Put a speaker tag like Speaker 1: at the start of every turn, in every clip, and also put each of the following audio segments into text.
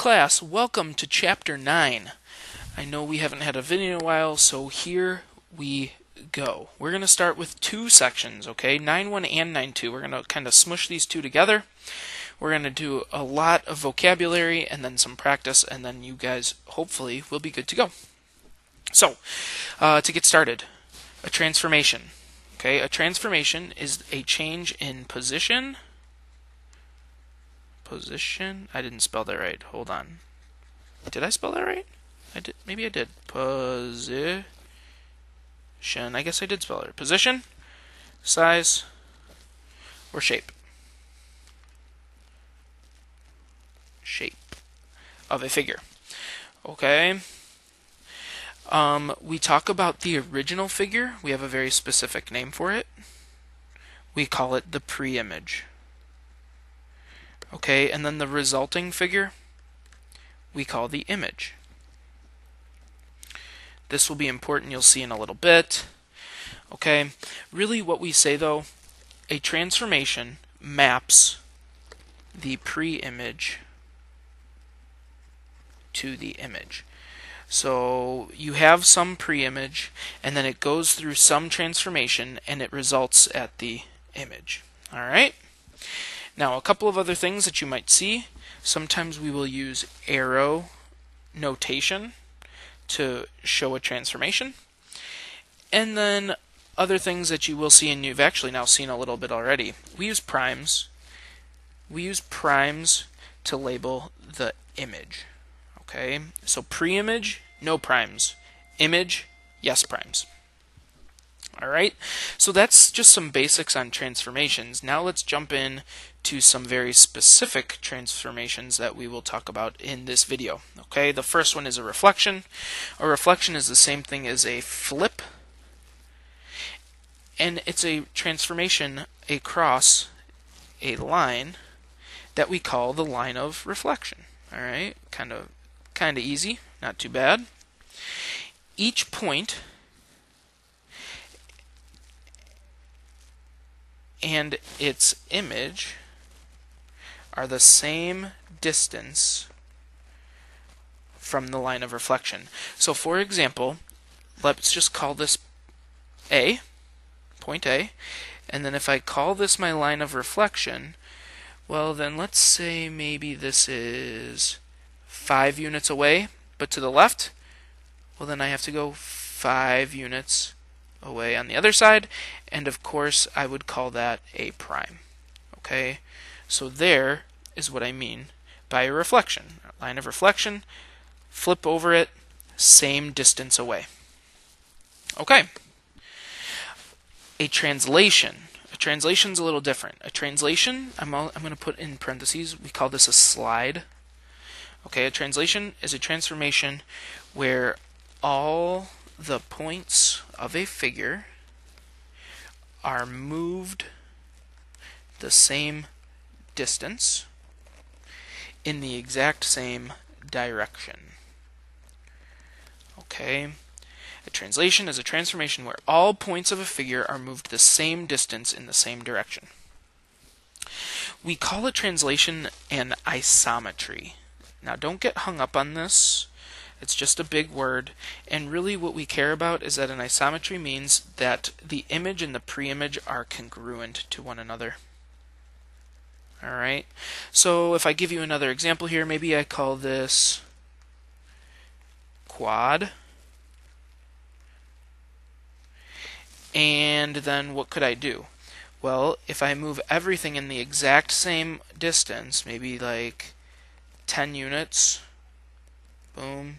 Speaker 1: class, welcome to Chapter 9. I know we haven't had a video in a while, so here we go. We're going to start with two sections, okay? 9.1 and 9.2. We're going to kind of smush these two together. We're going to do a lot of vocabulary and then some practice, and then you guys hopefully will be good to go. So, to get started, a transformation. Okay, a transformation is a change in position. I didn't spell that right. Hold on. Did I spell that right? I did. Maybe I did. Position. I guess I did spell it right. Position, size, or shape. Shape of a figure. Okay. We talk about the original figure. We have a very specific name for it. We call it the pre-image. Okay, and then the resulting figure we call the image. This will be important, you'll see in a little bit. Okay, really what we say though, a transformation maps the pre-image to the image. So you have some pre-image and then it goes through some transformation and it results at the image. Alright? Now, a couple of other things that you might see. Sometimes we will use arrow notation to show a transformation. And then other things that you will see, and you've actually now seen a little bit already. We use primes. We use primes to label the image. Okay, so pre-image, no primes. Image, yes primes. Alright, so that's just some basics on transformations. Now let's jump in to some very specific transformations that we will talk about in this video. Okay, the first one is a reflection. A reflection is the same thing as a flip, and it's a transformation across a line that we call the line of reflection. Alright, kind of easy, not too bad. Each point and its image are the same distance from the line of reflection. So for example, let's just call this A, point A, and then if I call this my line of reflection, well then let's say maybe this is 5 units away, but to the left, well then I have to go 5 units away on the other side, and of course I would call that A prime. Okay, so there is what I mean by a reflection. A line of reflection, flip over it, same distance away. Okay, a translation. A translation's a little different. A translation, I'm going to put in parentheses, we call this a slide. Okay, a translation is a transformation where all the points of a figure are moved the same distance in the exact same direction. Okay, a translation is a transformation where all points of a figure are moved the same distance in the same direction. We call a translation an isometry. Now don't get hung up on this. It's just a big word, and really what we care about is that an isometry means that the image and the pre-image are congruent to one another. Alright, so if I give you another example here, maybe I call this quad. And then what could I do? Well, if I move everything in the exact same distance, maybe like 10 units, boom,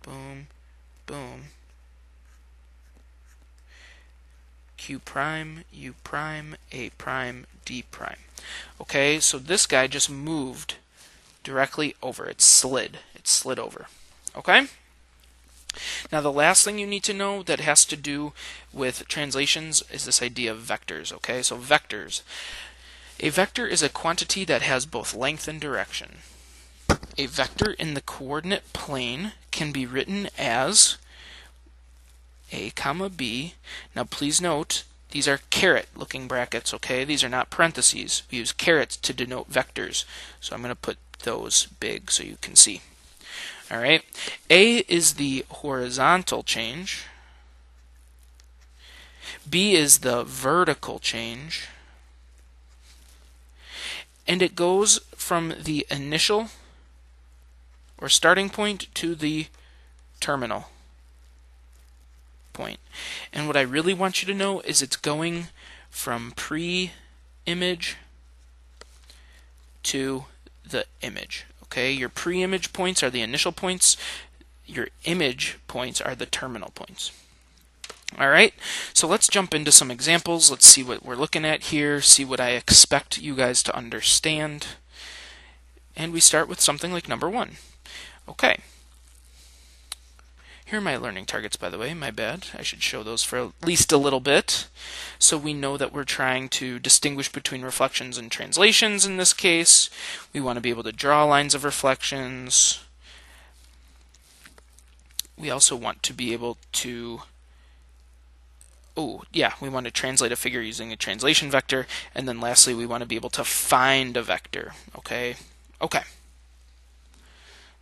Speaker 1: boom, boom, Q prime, U prime, A prime, D prime. Okay, so this guy just moved directly over. It slid over. Okay? Now the last thing you need to know that has to do with translations is this idea of vectors. Okay, so vectors. A vector is a quantity that has both length and direction. A vector in the coordinate plane can be written as A comma B. Now please note, these are caret looking brackets, okay? These are not parentheses. We use carets to denote vectors. So I'm going to put those big so you can see. All right, A is the horizontal change. B is the vertical change. And it goes from the initial or starting point to the terminal point. And what I really want you to know is it's going from pre-image to the image. Okay, your pre-image points are the initial points. Your image points are the terminal points. All right, so let's jump into some examples. Let's see what we're looking at here, see what I expect you guys to understand. And we start with something like number 1. Okay. Here are my learning targets, by the way. My bad. I should show those for at least a little bit. So we know that we're trying to distinguish between reflections and translations in this case. We want to be able to draw lines of reflections. We also want to be able to we want to translate a figure using a translation vector, and then lastly we want to be able to find a vector. Okay.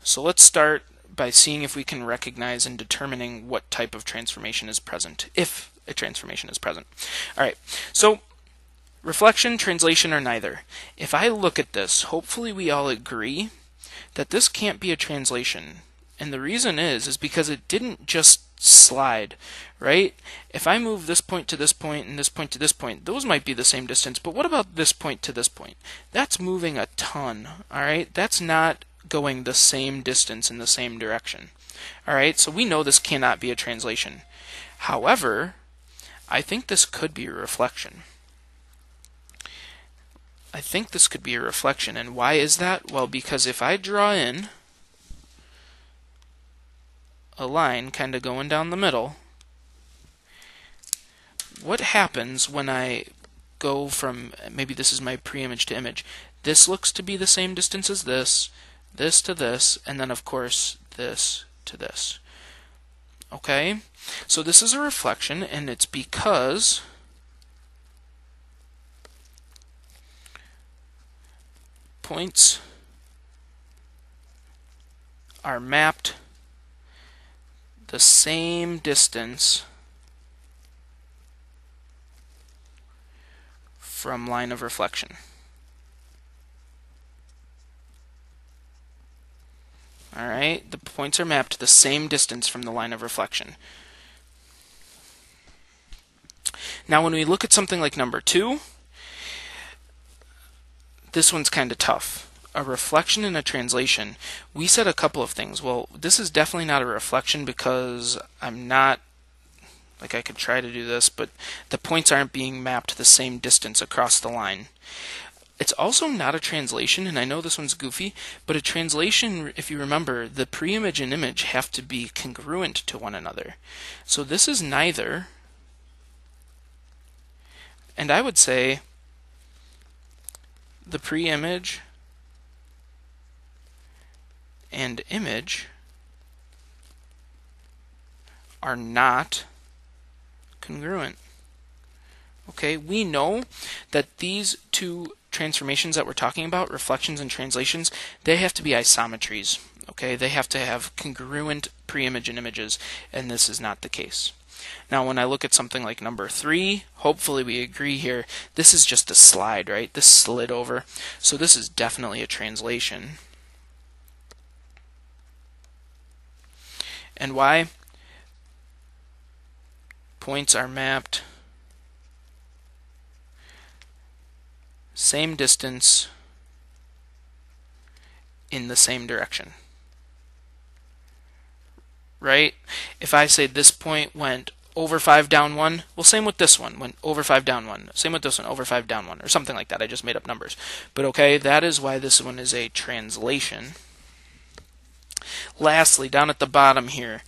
Speaker 1: So let's start by seeing if we can recognize and determining what type of transformation is present, if a transformation is present. All right, so reflection, translation, or neither. If I look at this, hopefully we all agree that this can't be a translation. And the reason is because it didn't just slide, right? If I move this point to this point and this point to this point, those might be the same distance, but what about this point to this point? That's moving a ton, all right? That's not going the same distance in the same direction. All right, so we know this cannot be a translation. However, I think this could be a reflection. And why is that? Well, because if I draw in a line kind of going down the middle, what happens when I go from, maybe this is my pre-image to image, this looks to be the same distance as this to this, and then of course this to this. Okay, so this is a reflection, and it's because points are mapped the same distance from line of reflection. All right, the points are mapped the same distance from the line of reflection. Now when we look at something like number 2, this one's kind of tough. A reflection and a translation. We said a couple of things. Well, this is definitely not a reflection because I'm not, like I could try to do this, but the points aren't being mapped the same distance across the line. It's also not a translation, and I know this one's goofy, but a translation, if you remember, the pre-image and image have to be congruent to one another. So this is neither, and I would say the pre-image and image are not congruent. Okay, we know that these two transformations that we're talking about, reflections and translations, they have to be isometries. Okay, they have to have congruent pre-image and images, and this is not the case. Now when I look at something like number 3, hopefully we agree here, this is just a slide, right? This slid over. So this is definitely a translation. And why? Points are mapped same distance in the same direction. Right? If I say this point went over 5 down 1, well, same with this one, went over 5 down 1. Same with this one, over 5 down 1, or something like that. I just made up numbers. But okay, that is why this one is a translation. Lastly, down at the bottom here,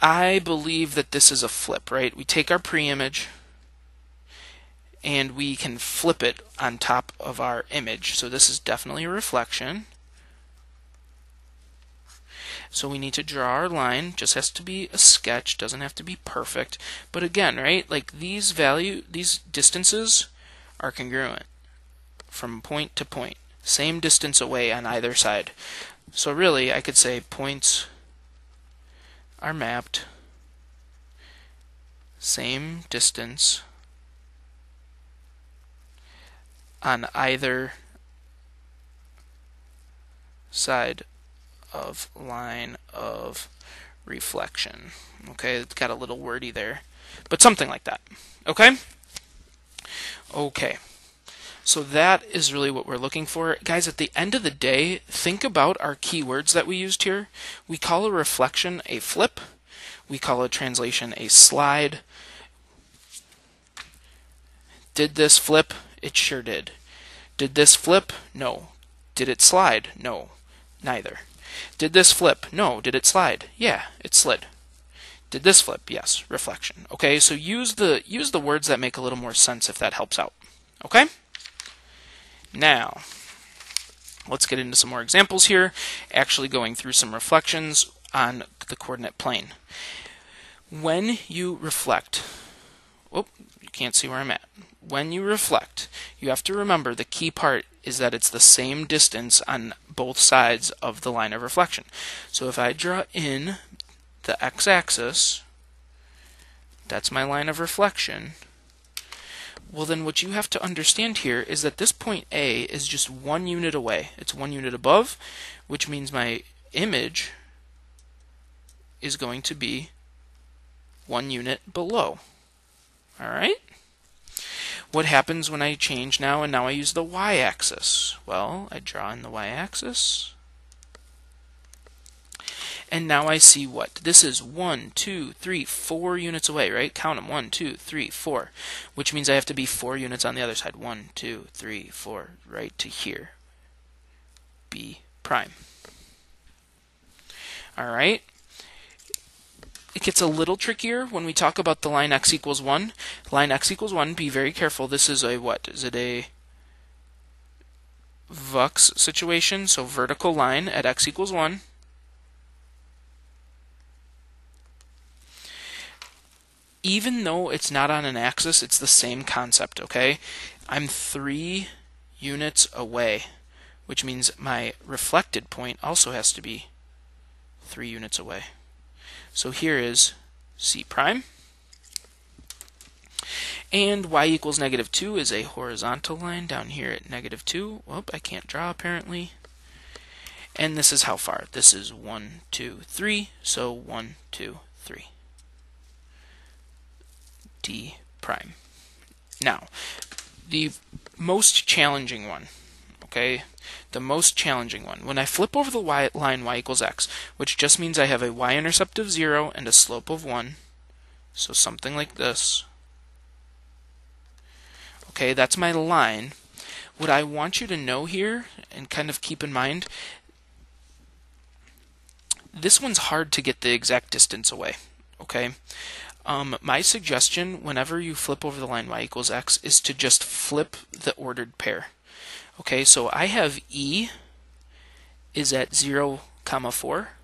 Speaker 1: I believe that this is a flip, right? We take our pre-image and we can flip it on top of our image. So this is definitely a reflection. So we need to draw our line. Just has to be a sketch, doesn't have to be perfect. But again, right, like these distances are congruent from point to point. Same distance away on either side. So really, I could say points are mapped same distance on either side of line of reflection. Okay, it's got a little wordy there, but something like that. Okay? Okay. So that is really what we're looking for. Guys, at the end of the day, think about our keywords that we used here. We call a reflection a flip. We call a translation a slide. Did this flip? It sure did. Did this flip? No. Did it slide? No. Neither. Did this flip? No. Did it slide? Yeah, it slid. Did this flip? Yes, reflection. Okay, so use the words that make a little more sense if that helps out. Okay? Now, let's get into some more examples here, actually going through some reflections on the coordinate plane. When you reflect, you can't see where I'm at. When you reflect, you have to remember the key part is that it's the same distance on both sides of the line of reflection. So if I draw in the x-axis, that's my line of reflection. Well, then what you have to understand here is that this point A is just 1 unit away. It's 1 unit above, which means my image is going to be 1 unit below. All right? What happens when I change now and now I use the y-axis? Well, I draw in the y-axis. And now I see what? This is 1, 2, 3, 4 units away, right? Count them. 1, 2, 3, 4. Which means I have to be 4 units on the other side. 1, 2, 3, 4, right to here. B prime. All right. It gets a little trickier when we talk about the line x equals 1. Line x equals 1, be very careful. This is a what? Is it a Vux situation? So vertical line at x equals 1. Even though it's not on an axis, it's the same concept, okay? I'm 3 units away, which means my reflected point also has to be 3 units away. So here is C prime. And y equals -2 is a horizontal line down here at -2. Well, I can't draw apparently. And this is how far? This is 1, 2, 3. So 1, 2, 3. D prime. Now, the most challenging one, okay? The most challenging one. When I flip over the line y equals x, which just means I have a y-intercept of 0 and a slope of 1, so something like this. Okay, that's my line. What I want you to know here, and kind of keep in mind, this one's hard to get the exact distance away, okay? My suggestion, whenever you flip over the line y equals x, is to just flip the ordered pair. Okay, so I have E is at 0, 4,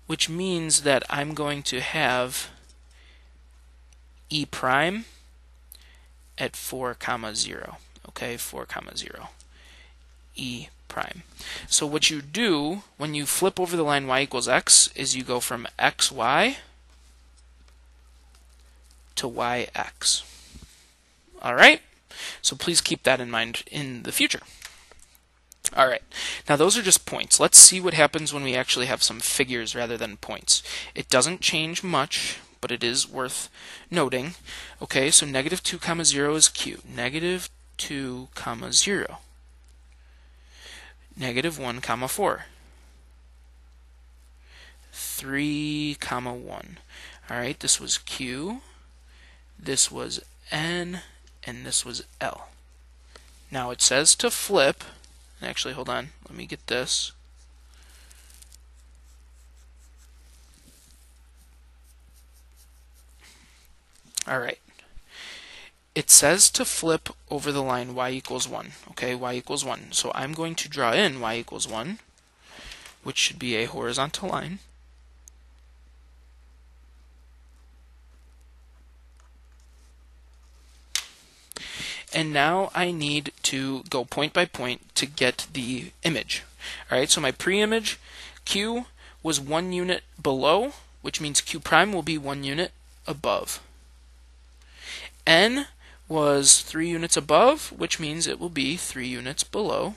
Speaker 1: which means that I'm going to have E prime at 4, 0. Okay, 4, 0. E prime. So what you do when you flip over the line y equals x is you go from xy to yx. All right? So please keep that in mind in the future. All right. Now those are just points. Let's see what happens when we actually have some figures rather than points. It doesn't change much, but it is worth noting. Okay, so -2, 0 is q. -2, 0. -1, 4. 3, 1. All right, this was q. This was N, and this was L. Now it says to flip, actually hold on, let me get this. Alright. It says to flip over the line y equals 1. Okay, y equals 1. So I'm going to draw in y equals 1, which should be a horizontal line. and now I need to go point by point to get the image. Alright, so my pre-image, Q was 1 unit below, which means Q prime will be 1 unit above. N was 3 units above, which means it will be 3 units below.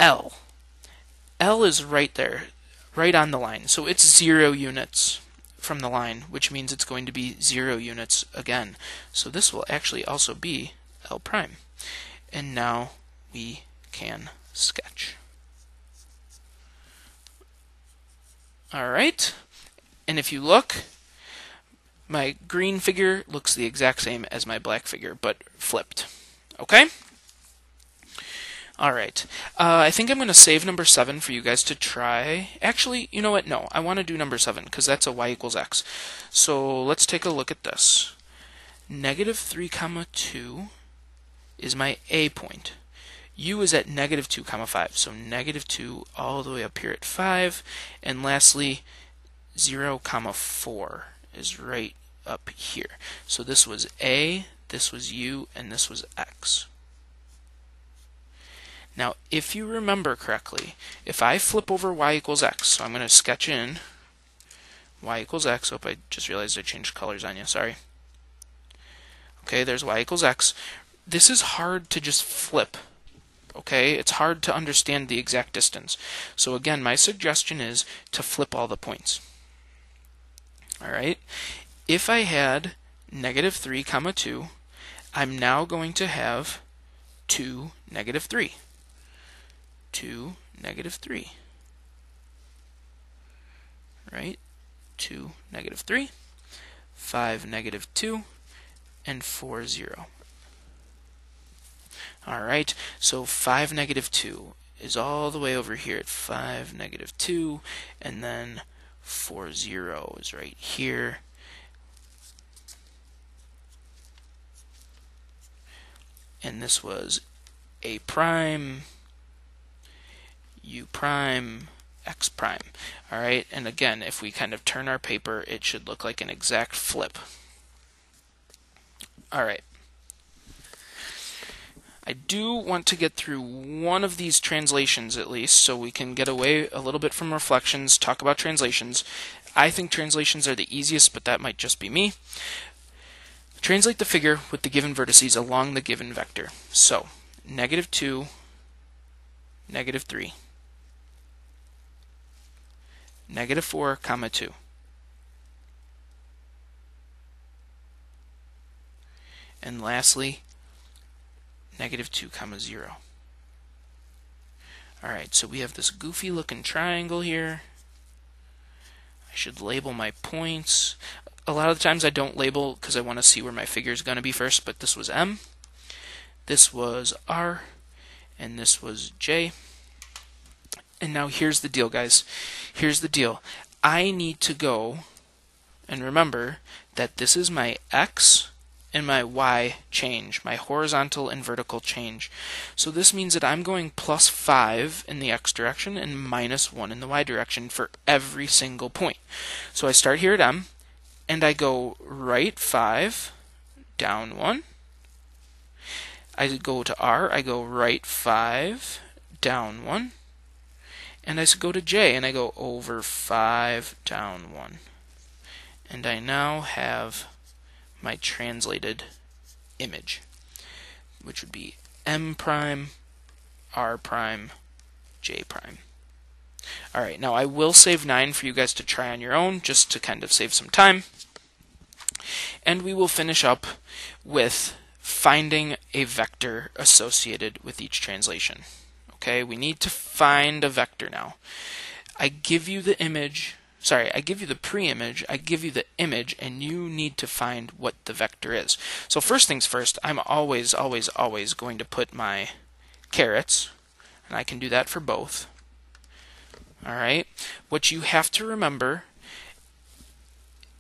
Speaker 1: L is right there, right on the line. So it's 0 units from the line, which means it's going to be 0 units again. So this will actually also be L prime. And now we can sketch. Alright, and if you look, my green figure looks the exact same as my black figure, but flipped. Okay? Alright, I think I'm going to save number 7 for you guys to try. Actually, you know what? No, I want to do number 7 because that's a y equals x. So let's take a look at this. Negative 3 comma 2 is my A point. U is at negative 2 comma 5. So negative 2 all the way up here at 5. And lastly, 0 comma 4 is right up here. So this was A, this was U, and this was x. Now, if you remember correctly, if I flip over y equals x, so I'm going to sketch in y equals x. Oh, I just realized I changed colors on you. Sorry. Okay, there's y equals x. This is hard to just flip. Okay, it's hard to understand the exact distance. So again, my suggestion is to flip all the points. Alright, if I had negative 3 comma 2, I'm now going to have 2, negative 3. 2, negative 3. Right? 2, negative 3. 5, negative 2. And 4, 0. Alright, so 5, negative 2 is all the way over here at 5, negative 2. And then 4, 0 is right here. And this was A prime, U prime, X prime. Alright, and again, if we kind of turn our paper, it should look like an exact flip. Alright. I do want to get through one of these translations at least, so we can get away a little bit from reflections, talk about translations. I think translations are the easiest, but that might just be me. Translate the figure with the given vertices along the given vector. So, negative 2, negative 3, negative 4, comma 2. And lastly, negative 2 comma 0. Alright, so we have this goofy looking triangle here. I should label my points. A lot of the times I don't label because I want to see where my figure is going to be first, but this was M, this was R, and this was J. And now here's the deal, guys. Here's the deal. I need to go, and remember that this is my X and my Y change, my horizontal and vertical change. So this means that I'm going plus 5 in the X direction and minus 1 in the Y direction for every single point. So I start here at M, and I go right 5, down 1. I go to R, I go right 5, down 1. And I go to J, and I go over 5, down 1. And I now have my translated image, which would be M prime, R prime, J prime. Alright, now I will save 9 for you guys to try on your own, just to kind of save some time. And we will finish up with finding a vector associated with each translation. Okay, we need to find a vector now. I give you the image, I give you the pre-image, I give you the image, and you need to find what the vector is. So first things first, I'm always going to put my carets, and I can do that for both. Alright, what you have to remember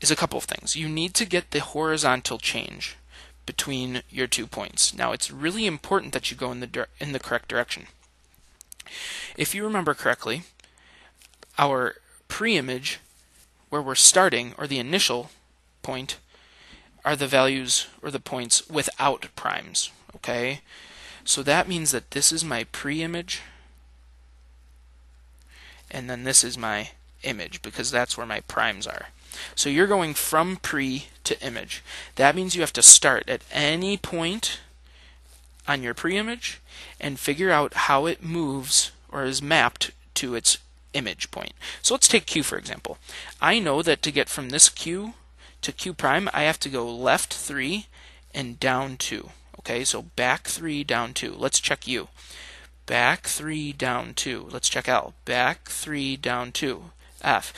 Speaker 1: is a couple of things. You need to get the horizontal change between your 2 points. Now it's really important that you go in the correct direction. If you remember correctly, our pre-image, where we're starting, or the initial point, are the values or the points without primes, okay? So that means that this is my pre-image, and then this is my image, because that's where my primes are. So you're going from pre to image. That means you have to start at any point on your pre-image and figure out how it moves or is mapped to its image point. So let's take Q for example. I know that to get from this Q to Q prime, I have to go left 3 and down 2. Okay, so back 3, down 2. Let's check U. Back 3, down 2. Let's check L. Back 3, down 2. F.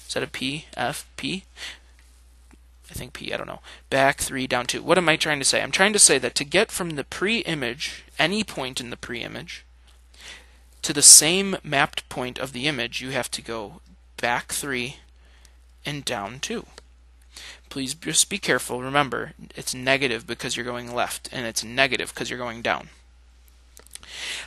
Speaker 1: Is that a P? F? P? I think P, I don't know. Back 3, down 2. What am I trying to say? I'm trying to say that to get from the pre-image, any point in the pre-image, to the same mapped point of the image, you have to go back 3 and down 2. Please just be careful. Remember, it's negative because you're going left, and it's negative because you're going down.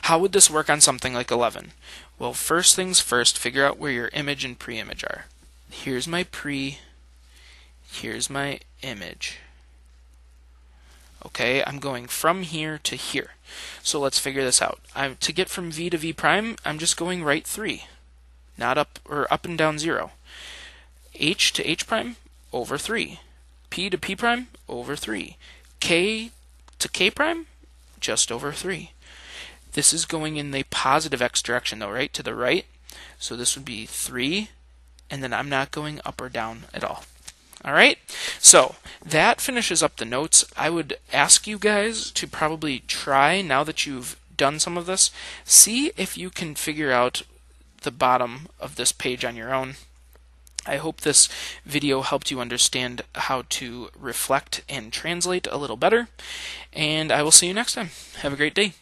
Speaker 1: How would this work on something like 11? Well, first things first, figure out where your image and pre-image are. Here's my pre, here's my image. Okay, I'm going from here to here. So let's figure this out. To get from V to V prime, I'm just going right 3, not up or up and down 0. H to H prime, over 3. P to P prime, over 3. K to K prime, just over 3. This is going in the positive x direction though, right? To the right. So this would be 3, and then I'm not going up or down at all. Alright, so that finishes up the notes. I would ask you guys to probably try, now that you've done some of this, see if you can figure out the bottom of this page on your own. I hope this video helped you understand how to reflect and translate a little better, and I will see you next time. Have a great day.